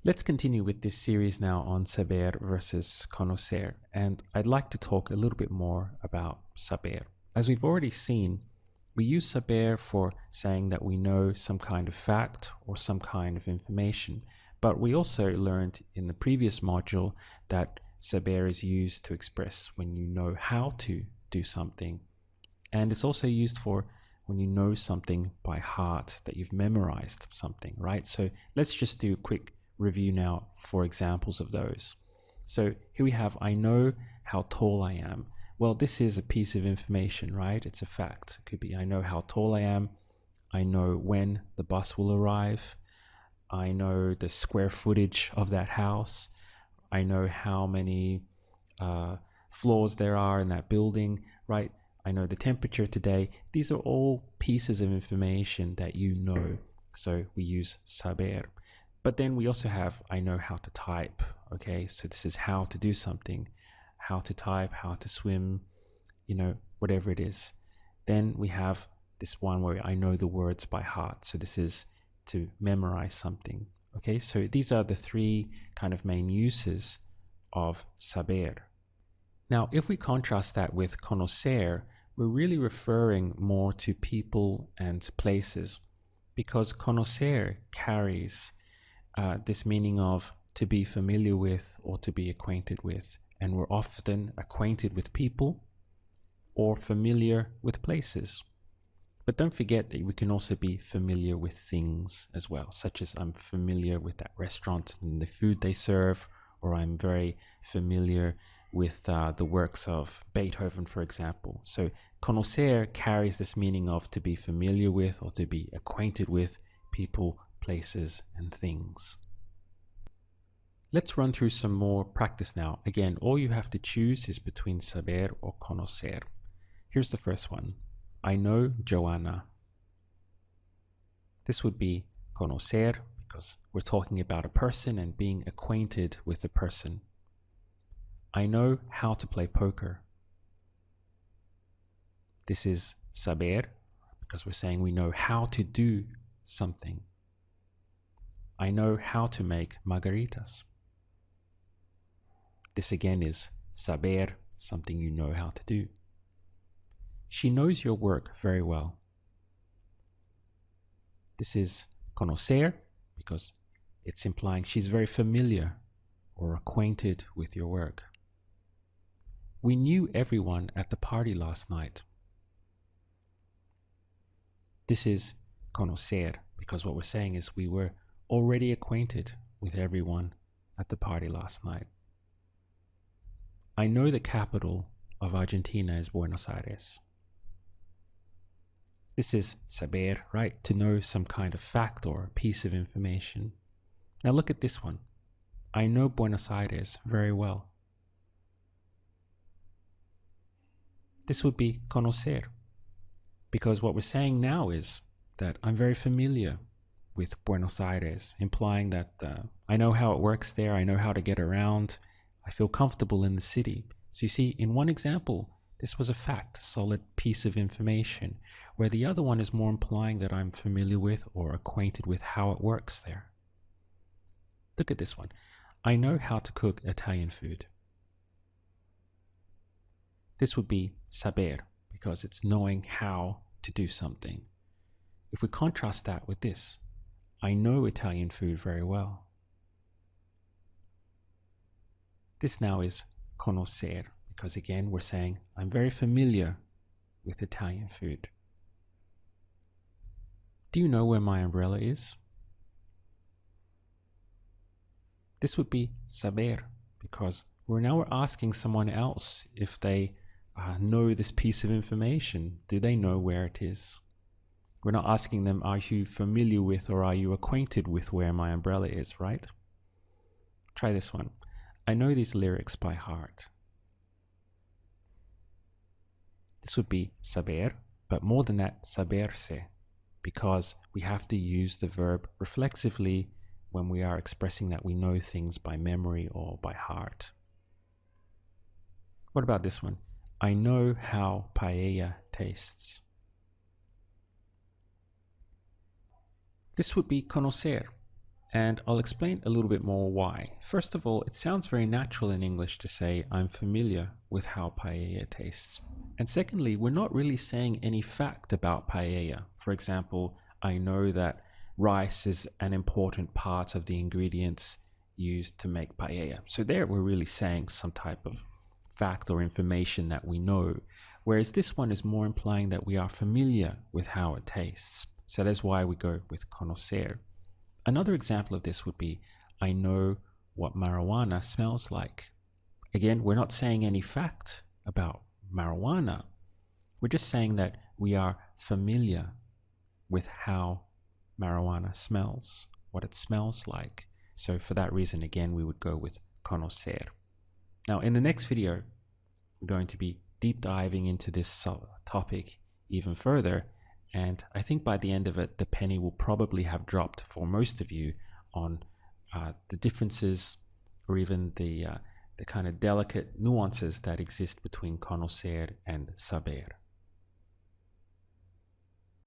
Let's continue with this series now on saber versus conocer, and I'd like to talk a little bit more about saber. As we've already seen, we use saber for saying that we know some kind of fact or some kind of information, but we also learned in the previous module that saber is used to express when you know how to do something, and it's also used for when you know something by heart, that you've memorized something, right? So let's just do a quick review now for examples of those. So here we have, I know how tall I am. Well, this is a piece of information, right? It's a fact. It could be, I know how tall I am. I know when the bus will arrive. I know the square footage of that house. I know how many floors there are in that building, right? I know the temperature today. These are all pieces of information that you know. So we use saber. But then we also have, I know how to type. Okay, so this is how to do something, how to type, how to swim, whatever it is. Then we have this one where I know the words by heart. So this is to memorize something. Okay, so these are the three kind of main uses of saber. Now, if we contrast that with conocer, we're really referring more to people and places, because conocer carries this meaning of to be familiar with or to be acquainted with. And we're often acquainted with people or familiar with places. But don't forget that we can also be familiar with things as well, such as I'm familiar with that restaurant and the food they serve, or I'm very familiar with the works of Beethoven, for example. So conocer carries this meaning of to be familiar with or to be acquainted with people, places, and things. Let's run through some more practice now. Again, all you have to choose is between saber or conocer. Here's the first one. I know Joanna. This would be conocer because we're talking about a person and being acquainted with a person. I know how to play poker. This is saber because we're saying we know how to do something. I know how to make margaritas. This again is saber, something you know how to do. She knows your work very well. This is conocer because it's implying she's very familiar or acquainted with your work. We knew everyone at the party last night. This is conocer because what we're saying is we were already acquainted with everyone at the party last night. I know the capital of Argentina is Buenos Aires. This is saber, right? To know some kind of fact or piece of information. Now look at this one. I know Buenos Aires very well. This would be conocer, because what we're saying now is that I'm very familiar with Buenos Aires, implying that I know how it works there, I know how to get around, I feel comfortable in the city. So you see, in one example, this was a fact, a solid piece of information, where the other one is more implying that I'm familiar with or acquainted with how it works there. Look at this one. I know how to cook Italian food. This would be saber, because it's knowing how to do something. If we contrast that with this, I know Italian food very well. This now is conocer, because again, we're saying I'm very familiar with Italian food. Do you know where my umbrella is? This would be saber, because we're now asking someone else if they know this piece of information. Do they know where it is? We're not asking them, are you familiar with or are you acquainted with where my umbrella is, right? Try this one. I know these lyrics by heart. This would be saber, but more than that, saberse, because we have to use the verb reflexively when we are expressing that we know things by memory or by heart. What about this one? I know how paella tastes. This would be conocer, And I'll explain a little bit more why. First of all, it sounds very natural in English to say, I'm familiar with how paella tastes. And secondly, we're not really saying any fact about paella. For example, I know that rice is an important part of the ingredients used to make paella. So there we're really saying some type of fact or information that we know. Whereas this one is more implying that we are familiar with how it tastes. So that's why we go with conocer. Another example of this would be, I know what marijuana smells like. Again, we're not saying any fact about marijuana. We're just saying that we are familiar with how marijuana smells, what it smells like. So for that reason, again, we would go with conocer. Now, in the next video, we're going to be deep diving into this topic even further. And I think by the end of it, the penny will probably have dropped for most of you on the differences or even the kind of delicate nuances that exist between conocer and saber.